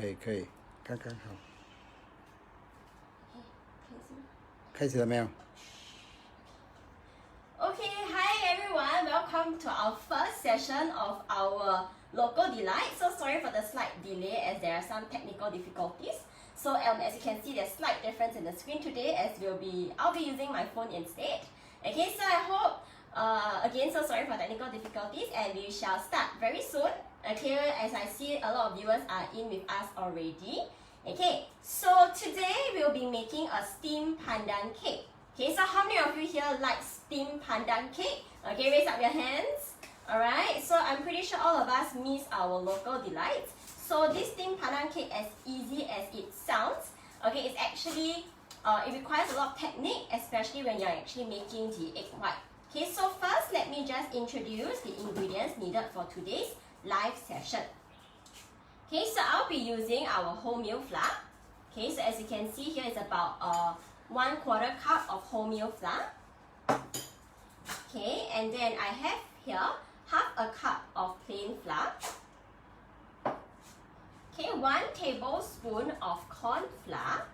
可以，刚刚好。开始了没有？ Okay, hi everyone. Welcome to our first session of our local delight. So sorry for the slight delay as there are some technical difficulties. So as you can see, there's slight difference in the screen today as I'll be using my phone instead. Okay, so I hope again, so sorry for technical difficulties, and we shall start very soon. Okay, as I see a lot of viewers are in with us already. Okay, so today we'll be making a steamed pandan cake. Okay, so how many of you here like steamed pandan cake? Okay, raise up your hands. Alright, so I'm pretty sure all of us miss our local delights. So this steamed pandan cake, as easy as it sounds, okay, it's actually, it requires a lot of technique, especially when you're actually making the egg white. Okay, so first let me just introduce the ingredients needed for today's live session. Okay, so I'll be using our wholemeal flour. Okay, so as you can see here, it's about 1/4 cup of wholemeal flour. Okay, and then I have here half a cup of plain flour. Okay, 1 tablespoon of corn flour.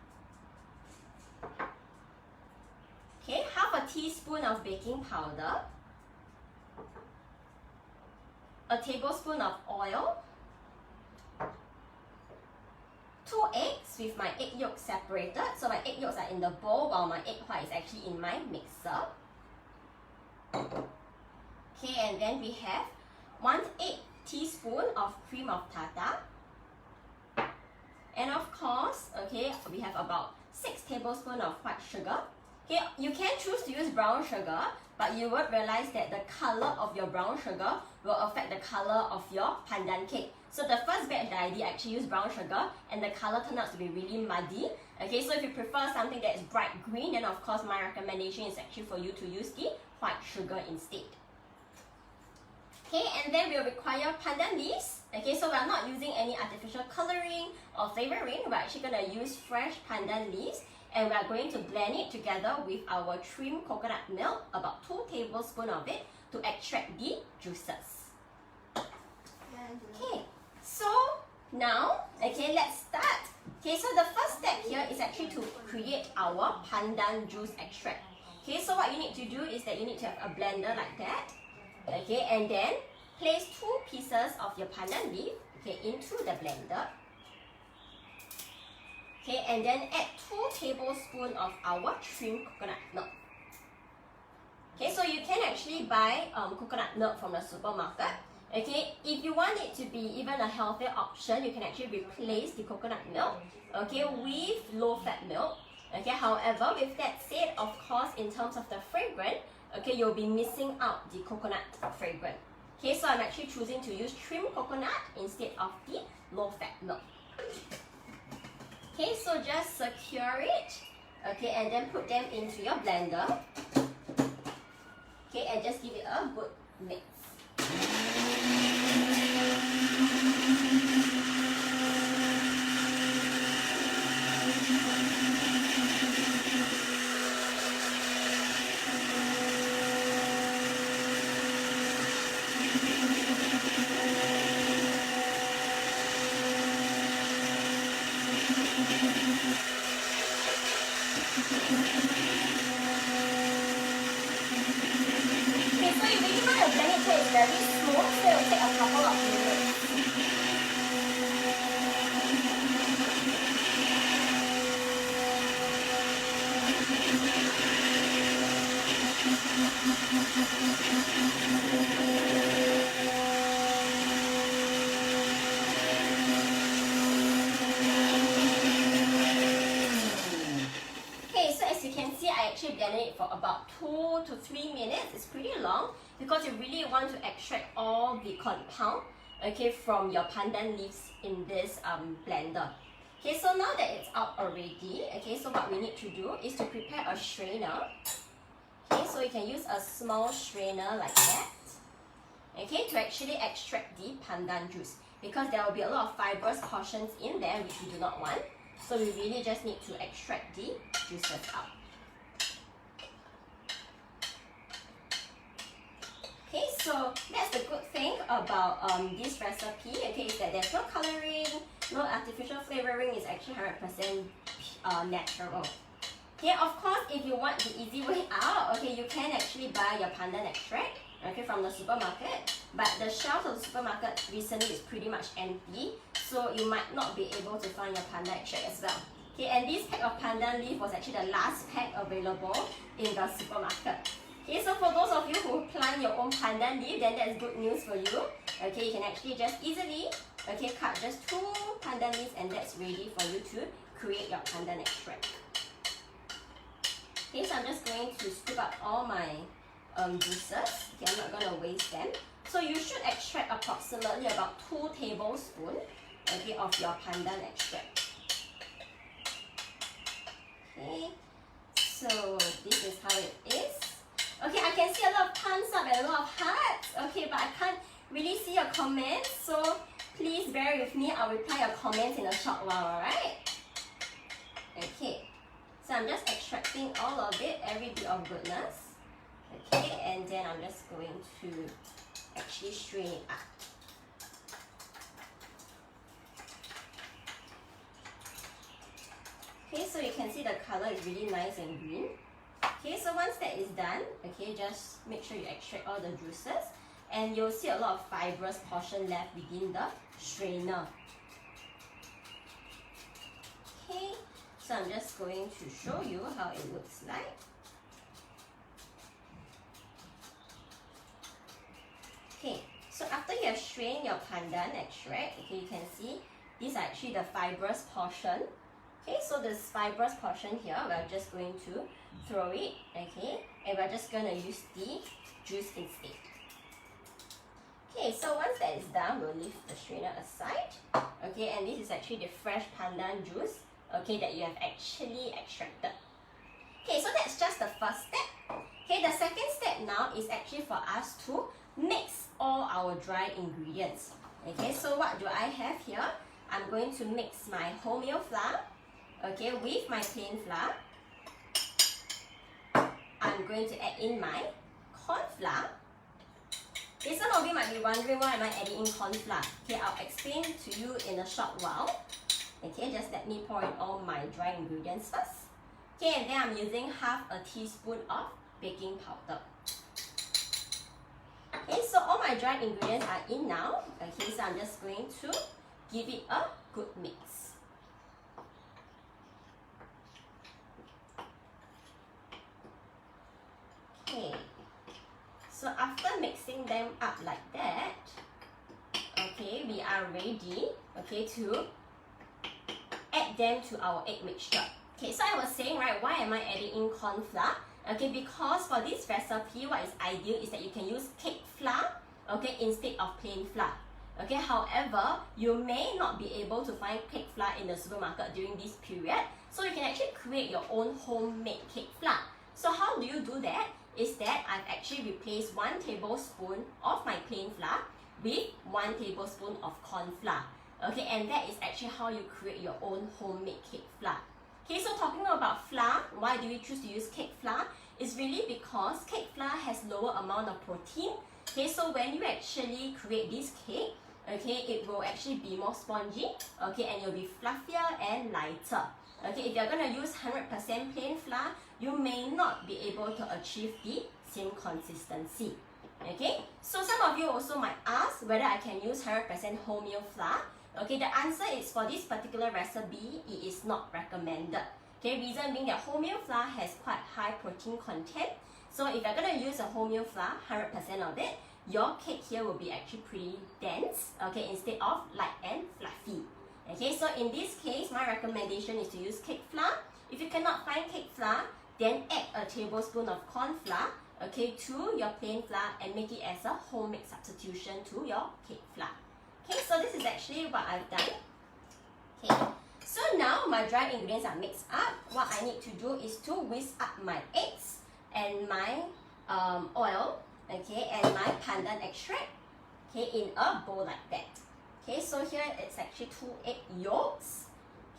Okay, half a teaspoon of baking powder. A tablespoon of oil. 2 eggs with my egg yolks separated. So my egg yolks are in the bowl while my egg white is actually in my mixer. Okay, and then we have 1/8 teaspoon of cream of tartar. And of course, okay, we have about 6 tablespoons of white sugar. Okay, you can choose to use brown sugar, but you would realize that the color of your brown sugar will affect the color of your pandan cake. So the first batch that I did actually use brown sugar and the color turned out to be really muddy. Okay, so if you prefer something that is bright green, then of course my recommendation is actually for you to use the white sugar instead. Okay, and then we'll require pandan leaves. Okay, so we're not using any artificial coloring or flavoring. We're actually going to use fresh pandan leaves, and we're going to blend it together with our trimmed coconut milk, about 2 tablespoons of it, to extract the juices. Okay, so now, okay, let's start. Okay, so the first step here is actually to create our pandan juice extract. Okay, so what you need to do is that you need to have a blender like that. Okay, and then place 2 pieces of your pandan leaf, okay, into the blender. Okay, and then add 2 tablespoons of our trimmed coconut milk. Okay, so you can actually buy coconut milk from the supermarket. Okay, if you want it to be even a healthier option, you can actually replace the coconut milk, okay, with low-fat milk. Okay, however, with that said, of course, in terms of the fragrance, okay, you'll be missing out the coconut fragrance. Okay, so I'm actually choosing to use trimmed coconut instead of the low-fat milk. Okay, so just secure it, okay, and then put them into your blender. Okay, and just give it a good mix. Okay, so you really want to blend it so it's very smooth, so it will take a couple of minutes. Okay, so as you can see, I actually blended it for about 2 to 3 minutes. It's pretty long because you really want to extract all the compound, okay, from your pandan leaves in this blender. Okay, so now that it's out already, okay, so what we need to do is to prepare a strainer. Okay, so you can use a small strainer like that, okay, to actually extract the pandan juice, because there will be a lot of fibrous portions in there which we do not want. So we really just need to extract the juices out. Okay, so that's the good thing about this recipe, okay, is that there's no coloring, no artificial flavoring, it's actually 100% natural. Okay, of course, if you want the easy way out, okay, you can actually buy your pandan extract, okay, from the supermarket, but the shelves of the supermarket recently is pretty much empty, so you might not be able to find your pandan extract as well. Okay, and this pack of pandan leaf was actually the last pack available in the supermarket. Okay, so for those of you who plant your own pandan leaf, then that's good news for you. Okay, you can actually just easily, okay, cut just 2 pandan leaves and that's ready for you to create your pandan extract. Okay, so I'm just going to scoop up all my juices. Okay, I'm not going to waste them. So you should extract approximately about 2 tablespoons, okay, of your pandan extract. Okay, so this is how it is. Okay, I can see a lot of thumbs up and a lot of hearts. Okay, but I can't really see your comments, so please bear with me. I'll reply your comments in a short while, alright? Okay, so I'm just extracting all of it, every bit of goodness. Okay, and then I'm just going to actually strain it up. Okay, so you can see the color is really nice and green. Okay, so once that is done, okay, just make sure you extract all the juices and you'll see a lot of fibrous portion left within the strainer. Okay, so I'm just going to show you how it looks like. Okay, so after you have strained your pandan extract, okay, you can see these are actually the fibrous portion. Okay, so this fibrous portion here, we're just going to throw it, okay, and we're just going to use the juice instead. Okay, so once that is done, we'll leave the strainer aside. Okay, and this is actually the fresh pandan juice, okay, that you have actually extracted. Okay, so that's just the first step. Okay, the second step now is actually for us to mix all our dry ingredients. Okay, so what do I have here? I'm going to mix my wholemeal flour, okay, with my plain flour. I'm going to add in my corn flour. Okay, some of you might be wondering why am I adding in corn flour. Okay, I'll explain to you in a short while. Okay, just let me pour in all my dry ingredients first. Okay, and then I'm using half a teaspoon of baking powder. Okay, so all my dry ingredients are in now. Okay, so I'm just going to give it a good mix. Okay, so after mixing them up like that, okay, we are ready, okay, to add them to our egg mixture. Okay, so I was saying, right, why am I adding in corn flour? Okay, because for this recipe, what is ideal is that you can use cake flour, okay, instead of plain flour. Okay, however, you may not be able to find cake flour in the supermarket during this period, so you can actually create your own homemade cake flour. So how do you do that? Is that I've actually replaced 1 tablespoon of my plain flour with 1 tablespoon of corn flour. Okay, and that is actually how you create your own homemade cake flour. Okay, so talking about flour, why do we choose to use cake flour? It's really because cake flour has lower amount of protein. Okay, so when you actually create this cake, okay, it will actually be more spongy, okay, and you'll be fluffier and lighter. Okay, if you're going to use 100% plain flour, you may not be able to achieve the same consistency. Okay, so some of you also might ask whether I can use 100% wholemeal flour. Okay, the answer is for this particular recipe, it is not recommended. Okay, reason being that wholemeal flour has quite high protein content. So if you're going to use a wholemeal flour, 100% of it, your cake here will be actually pretty dense, okay, instead of light and fluffy. Okay, so in this case, my recommendation is to use cake flour. If you cannot find cake flour, then add a tablespoon of corn flour, okay, to your plain flour and make it as a homemade substitution to your cake flour. Okay, so this is actually what I've done. Okay, so now my dry ingredients are mixed up. What I need to do is to whisk up my eggs and my oil, okay, and my pandan extract, okay, in a bowl like that. Okay, so here it's actually 2 egg yolks.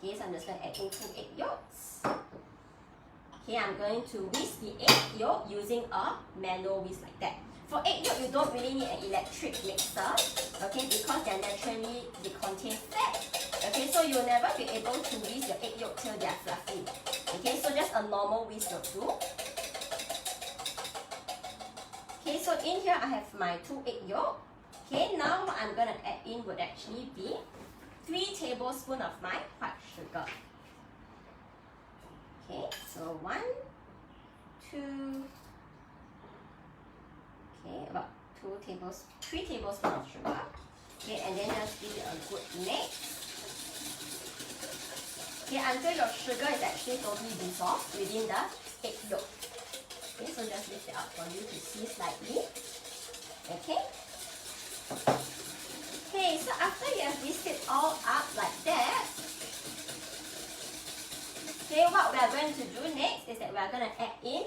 Okay, so I'm just going to add in 2 egg yolks. Okay, I'm going to whisk the egg yolk using a manual whisk like that. For egg yolk, you don't really need an electric mixer, okay, because they contain fat. Okay, so you'll never be able to whisk your egg yolk till they are fluffy. Okay, so just a normal whisk will do. Okay, so in here I have my 2 egg yolk. Okay, now what I'm gonna add in would actually be 3 tablespoons of my white sugar. Okay, so 1, 2, okay, about 3 tablespoons of sugar. Okay, and then just give it a good mix. Okay, until your sugar is actually totally dissolved within the egg yolk. Okay, so just lift it up for you to see slightly. Okay. Okay, so after you have whisked it all up like that, okay, what we are going to do next is that we are going to add in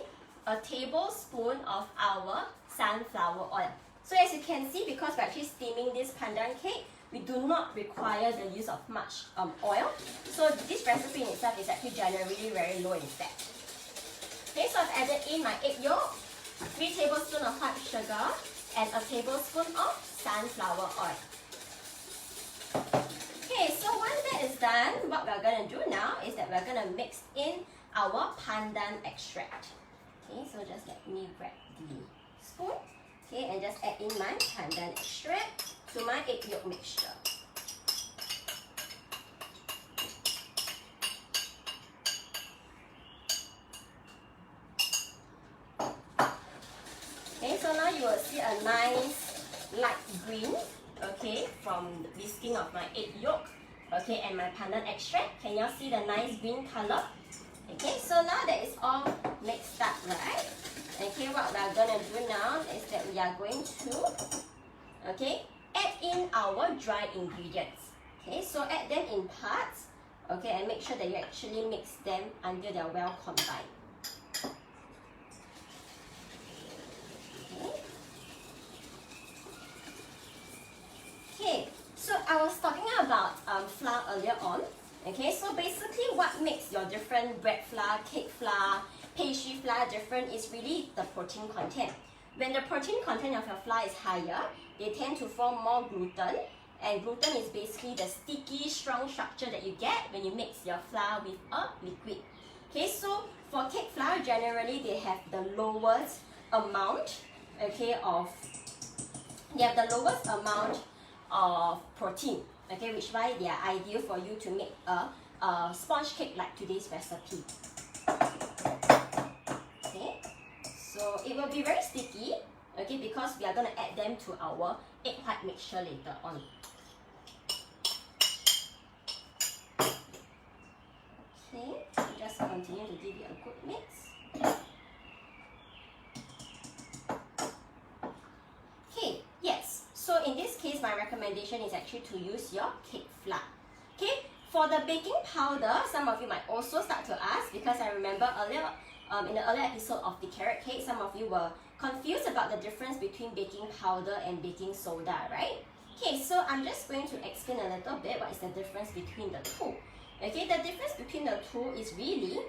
a tablespoon of our sunflower oil. So as you can see, because we're actually steaming this pandan cake, we do not require the use of much oil. So this recipe in itself is actually generally very low in fat. Okay, so I've added in my egg yolk, 3 tablespoons of white sugar, and a tablespoon of sunflower oil. Okay, so once that is done, what we're going to do now is that we're going to mix in our pandan extract. Okay, so just let me grab the spoon, okay, and just add in my pandan extract to my egg yolk mixture. Okay, so now you will see a nice light green, okay, from the whisking of my egg yolk, okay, and my pandan extract. Can you all see the nice green color? Okay, so now that it's all mixed up, right? Okay, what we are gonna do now is that we are going to, okay, add in our dry ingredients. Okay, so add them in parts, okay, and make sure that you actually mix them until they're well combined. Okay, so I was talking about flour earlier on. Okay, so basically what makes your different bread flour, cake flour, pastry flour different is really the protein content. When the protein content of your flour is higher, they tend to form more gluten, and gluten is basically the sticky, strong structure that you get when you mix your flour with a liquid. Okay, so for cake flour, generally they have the lowest amount, okay, of protein, okay, which is why they are ideal for you to make a sponge cake like today's recipe. Okay, so it will be very sticky, okay, because we are going to add them to our egg white mixture later on. Okay, so just continue to give it a good mix. Okay, yes. So in this case, my recommendation is actually to use your cake flour. Okay, for the baking powder, some of you might also start to ask, because I remember earlier, in the earlier episode of the carrot cake, some of you were confused about the difference between baking powder and baking soda, right? Okay, so I'm just going to explain a little bit what is the difference between the two. Okay, the difference between the two is really,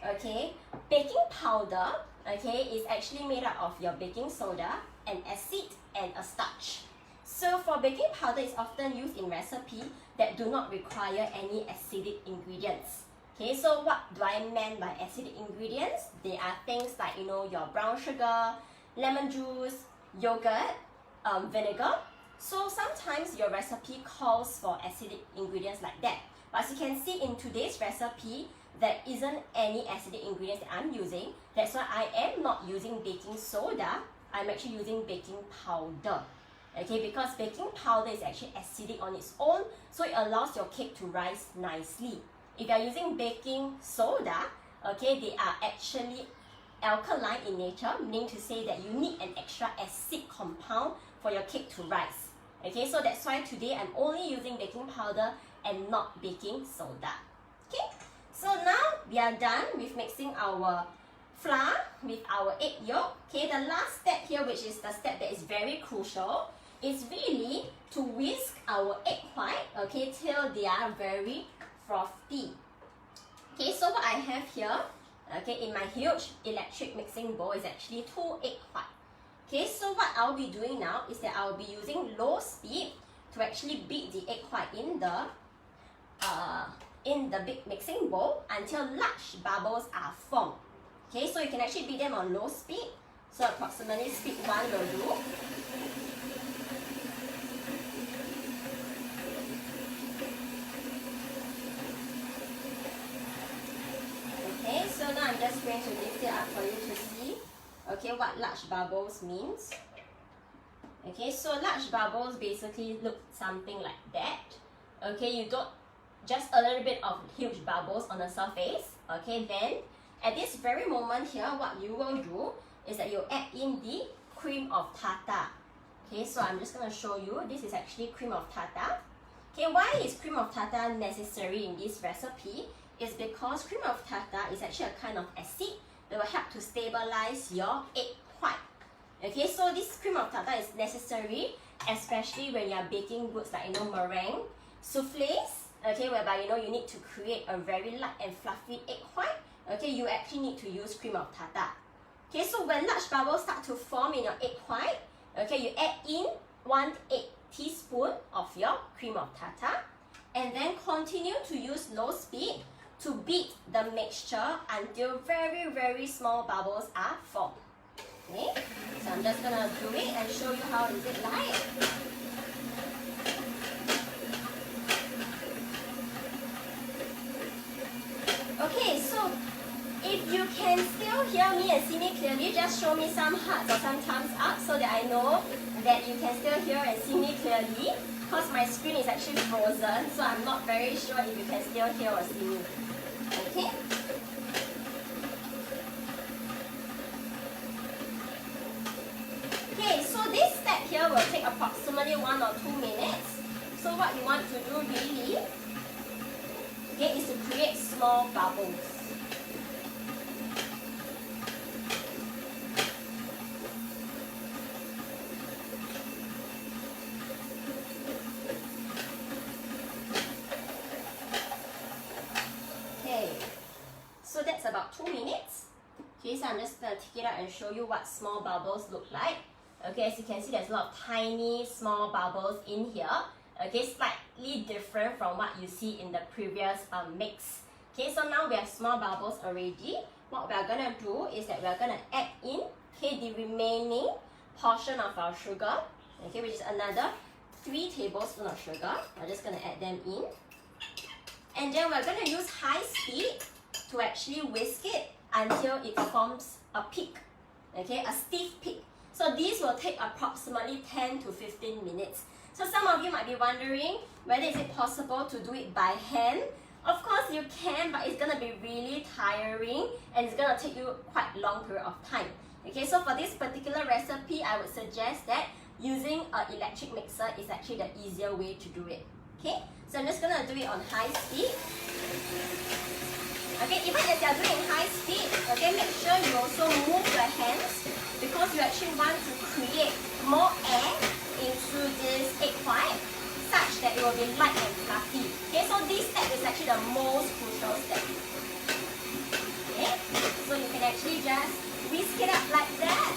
okay, baking powder, okay, is actually made up of your baking soda, an acid, and a starch. So for baking powder, it's often used in recipes that do not require any acidic ingredients. Okay, so what do I mean by acidic ingredients? They are things like, you know, your brown sugar, lemon juice, yogurt, vinegar. So sometimes your recipe calls for acidic ingredients like that. But as you can see in today's recipe, there isn't any acidic ingredients that I'm using. That's why I am not using baking soda. I'm actually using baking powder. Okay, because baking powder is actually acidic on its own, so it allows your cake to rise nicely. If you are using baking soda, okay, they are actually alkaline in nature, meaning to say that you need an extra acid compound for your cake to rise. Okay, so that's why today I'm only using baking powder and not baking soda. Okay, so now we are done with mixing our flour with our egg yolk. Okay, the last step here, which is the step that is very crucial, is really to whisk our egg white, okay, till they are very frothy. Okay, so what I have here, okay, in my huge electric mixing bowl is actually 2 egg white. Okay, so what I'll be doing now is that I'll be using low speed to actually beat the egg white in the big mixing bowl until large bubbles are formed. Okay, so you can actually beat them on low speed. So approximately speed 1 will do. Okay, so now I'm just going to lift it up for you to see, okay, what large bubbles means. Okay, so large bubbles basically look something like that. Okay, you don't, just a little bit of huge bubbles on the surface. Okay, then at this very moment here, what you will do is that you add in the cream of tartar. Okay, so I'm just going to show you, this is actually cream of tartar. Okay, why is cream of tartar necessary in this recipe? Is because cream of tartar is actually a kind of acid that will help to stabilize your egg white. Okay, so this cream of tartar is necessary, especially when you are baking goods like meringue, souffles. Okay, whereby you need to create a very light and fluffy egg white. Okay, you actually need to use cream of tartar. Okay, so when large bubbles start to form in your egg white, okay, you add in 1 teaspoon of your cream of tartar, and then continue to use low speed to beat the mixture until very small bubbles are formed. Okay, so I'm just gonna do it and show you how is it like. Okay, so if you can still hear me and see me clearly, just show me some hearts or some thumbs up so that I know that you can still hear and see me clearly, because my screen is actually frozen, so I'm not very sure if you can still hear or see me. Okay? Okay, so this step here will take approximately 1 or 2 minutes. So what you want to do really, okay, is to create small bubbles. Okay, so that's about 2 minutes. Okay, so I'm just going to take it out and show you what small bubbles look like. Okay, as you can see, there's a lot of tiny small bubbles in here. Okay, slightly different from what you see in the previous mix. Okay, so now we have small bubbles already. What we are going to do is that we are going to add in, okay, the remaining portion of our sugar, okay, which is another 3 tablespoons of sugar. We're just going to add them in. And then we're going to use high speed to actually whisk it until it forms a peak, okay, a stiff peak. So these will take approximately 10 to 15 minutes. So some of you might be wondering whether is it possible to do it by hand. Of course you can, but it's going to be really tiring and it's going to take you quite a long period of time. Okay, so for this particular recipe, I would suggest that using an electric mixer is actually the easier way to do it. Okay, so I'm just going to do it on high speed. Okay, even as you're doing high speed, okay, make sure you also move your hands because you actually want to create more air into this egg white such that it will be light and fluffy. Okay, so this step is actually the most crucial step. Okay, so you can actually just whisk it up like that.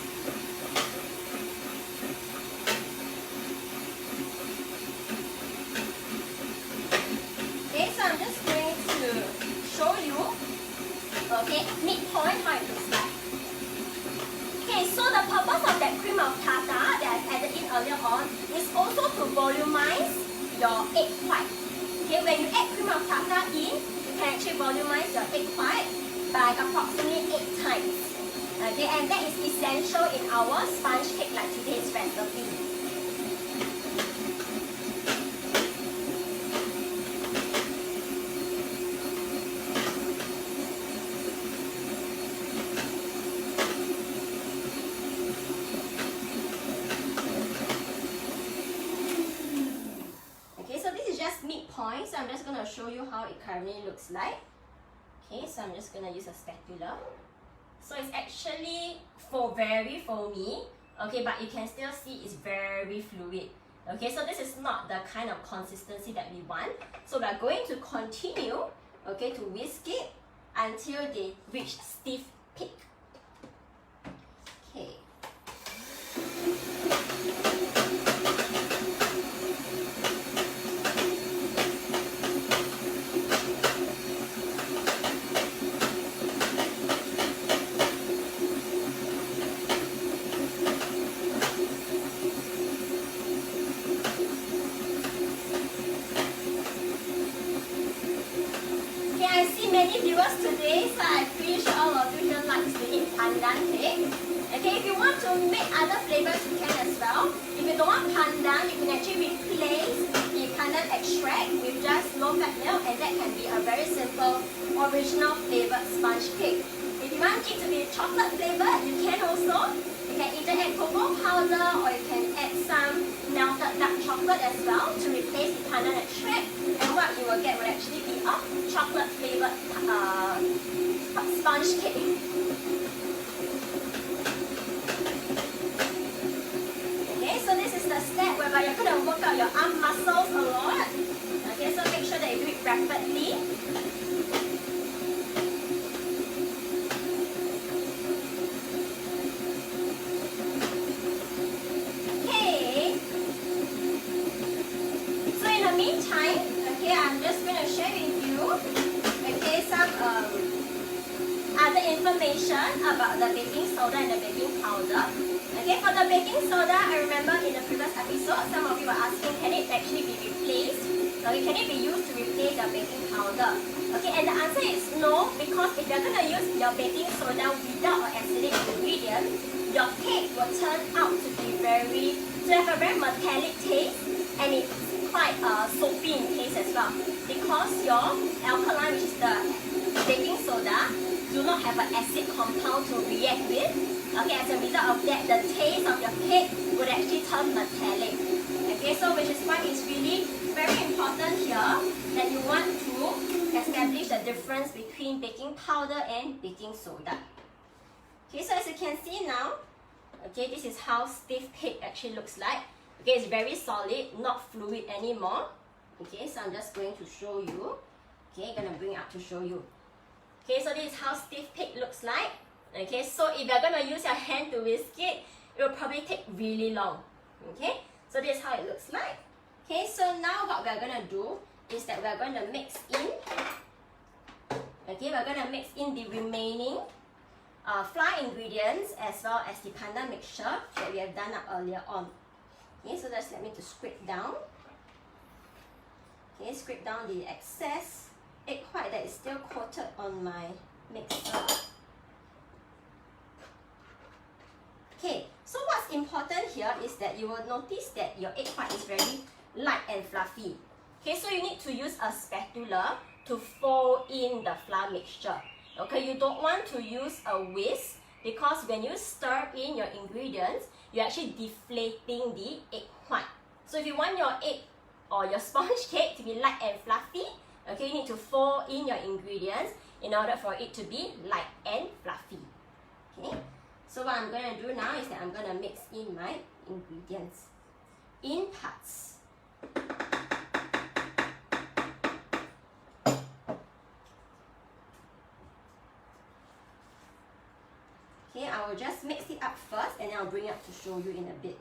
Okay, so I'm just going to show you, okay, midpoint how it looks like. Okay, so the purpose of that cream of tartar that I've added in earlier on is also to volumize your egg white. Okay, when you add cream of tartar in, you can actually volumize your egg white by approximately 8 times. Okay, and that is essential in our sponge cake like today's recipe. Midpoint, so I'm just going to show you how it currently looks like. Okay, so I'm just going to use a spatula. So it's actually very foamy, okay, but you can still see it's very fluid. Okay, so this is not the kind of consistency that we want. So we're going to continue, okay, to whisk it until they reach stiff peak. Okay. see many viewers today, so I'm pretty sure all of you here likes to eat pandan cake. Okay, if you want to make other flavors, you can as well. If you don't want pandan, you can actually replace the pandan extract with just low-fat milk, and that can be a very simple, original flavored sponge cake. If you want it to be chocolate flavored, you can also. You can either add cocoa powder or you can add some melted dark chocolate as well to replace the pandan extract, and what you will get will actually be a chocolate flavored sponge cake. Okay, so this is the step whereby you're going to work out your arm muscles a lot. Okay, so make sure that you do it rapidly. Meantime, okay, I'm just going to share with you, okay, some other information about the baking soda and the baking powder. Okay, for the baking soda, I remember in the previous episode, some of you were asking, can it actually be replaced? Okay, can it be used to replace your baking powder? Okay, and the answer is no, because if you're going to use your baking soda without an acidic ingredient, your cake will turn out to have a very metallic taste, and it's quite soapy in taste as well, because your alkaline, which is the baking soda, do not have an acid compound to react with. Okay, as a result of that, the taste of your cake would actually turn metallic. Okay, so which is why it's really very important here that you want to establish the difference between baking powder and baking soda. Okay, so as you can see now, okay, this is how stiff cake actually looks like. Okay, it's very solid, not fluid anymore. Okay, so I'm just going to show you. Okay, gonna bring it up to show you. Okay, so this is how stiff cake looks like. Okay, so if you're gonna use your hand to whisk it, it will probably take really long. Okay, so this is how it looks like. Okay, so now what we're gonna do is that we're going to mix in. Okay, we're gonna mix in the remaining flour ingredients as well as the pandan mixture that we have done up earlier on. Okay, so just let me to scrape down. Okay, scrape down the excess egg white that is still coated on my mixer. Okay, so what's important here is that you will notice that your egg white is very light and fluffy. Okay, so you need to use a spatula to fold in the flour mixture. Okay, you don't want to use a whisk, because when you stir in your ingredients, you're actually deflating the egg white. So if you want your egg or your sponge cake to be light and fluffy, okay, you need to fold in your ingredients in order for it to be light and fluffy. Okay, so what I'm going to do now is that I'm going to mix in my ingredients in parts. Okay, I will just mix it up first and then I'll bring it up to show you in a bit.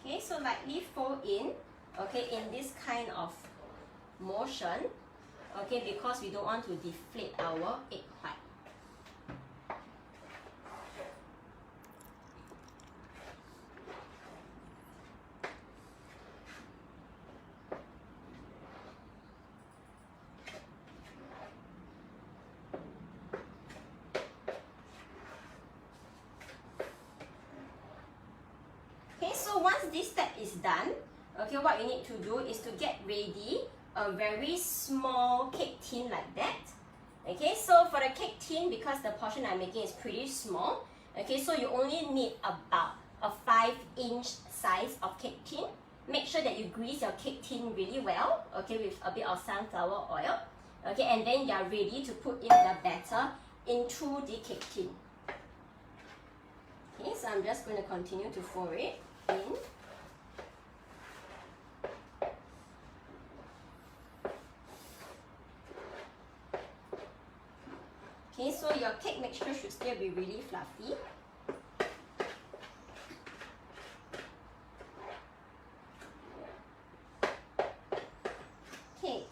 Okay, so lightly fold in, okay, in this kind of motion, okay, because we don't want to deflate our egg white. So once this step is done, okay, what you need to do is to get ready a very small cake tin like that. Okay, so for the cake tin, because the portion I'm making is pretty small, okay, so you only need about a 5-inch size of cake tin. Make sure that you grease your cake tin really well, okay, with a bit of sunflower oil. Okay, and then you are ready to put in the batter into the cake tin. Okay, so I'm just going to continue to pour it in. Okay, so your cake mixture should still be really fluffy. Okay,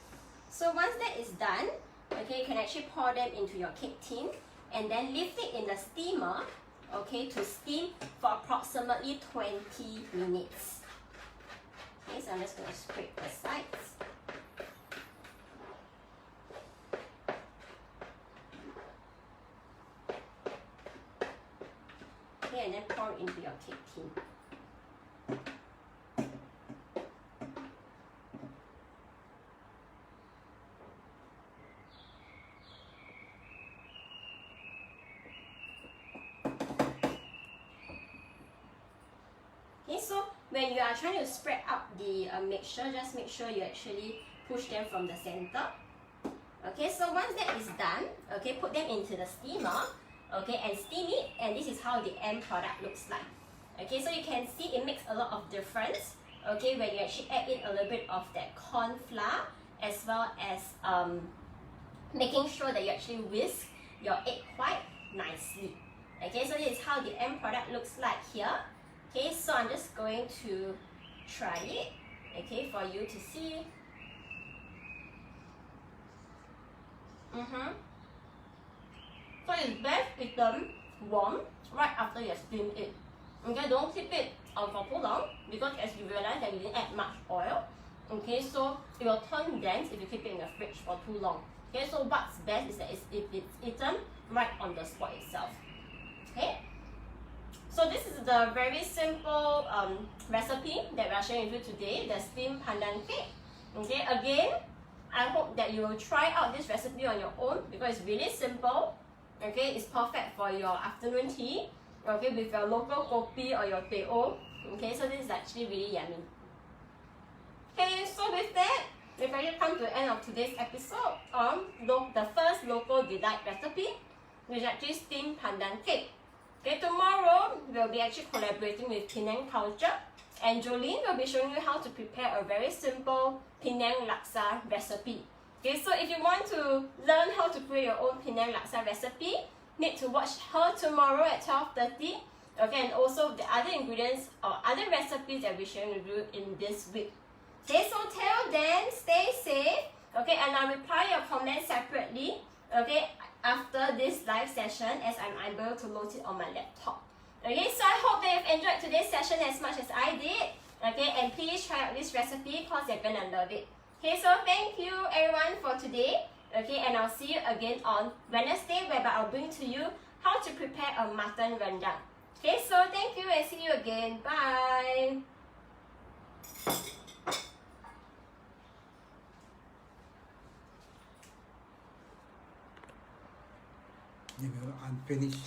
so once that is done, okay, you can actually pour them into your cake tin and then leave it in the steamer, okay, to steam for approximately 20 minutes. Okay, so I'm just going to scrape the sides. Okay, and then pour it into your cake tin. Okay, so when you are trying to spread out the mixture, just make sure you actually push them from the center. Okay, so once that is done, okay, put them into the steamer, okay, and steam it, and this is how the end product looks like. Okay, so you can see it makes a lot of difference, okay, when you actually add in a little bit of that corn flour, as well as making sure that you actually whisk your egg white nicely. Okay, so this is how the end product looks like here. Okay, so I'm just going to try it, okay, for you to see. So it's best eaten warm right after you steam it. Okay, don't keep it for too long because as you realize that you didn't add much oil. Okay, so it will turn dense if you keep it in the fridge for too long. Okay, so what's best is that if it's eaten right on the spot itself. Okay, so this is the very simple recipe that we are sharing with you today, the steamed pandan cake. Okay, again, I hope that you will try out this recipe on your own because it's really simple. Okay, it's perfect for your afternoon tea. Okay, with your local kopi or your teh o. Okay, so this is actually really yummy. Okay, so with that, we've already come to the end of today's episode on the first local delight recipe, which is actually steamed pandan cake. Okay, tomorrow we'll be actually collaborating with Penang Culture, and Jolene will be showing you how to prepare a very simple Penang laksa recipe. Okay, so if you want to learn how to create your own Penang laksa recipe, need to watch her tomorrow at 12:30. Okay, and also the other ingredients or other recipes that we're sharing with you in this week. Okay, so till then, stay safe. Okay, and I'll reply your comments separately. Okay, after this live session as I'm able to load it on my laptop. Okay, so I hope that you've enjoyed today's session as much as I did. Okay, and please try out this recipe because you're gonna love it. Okay, so thank you everyone for today. Okay, and I'll see you again on Wednesday whereby I'll bring to you how to prepare a mutton rendang. Okay, so thank you and see you again. Bye. You know, unfinished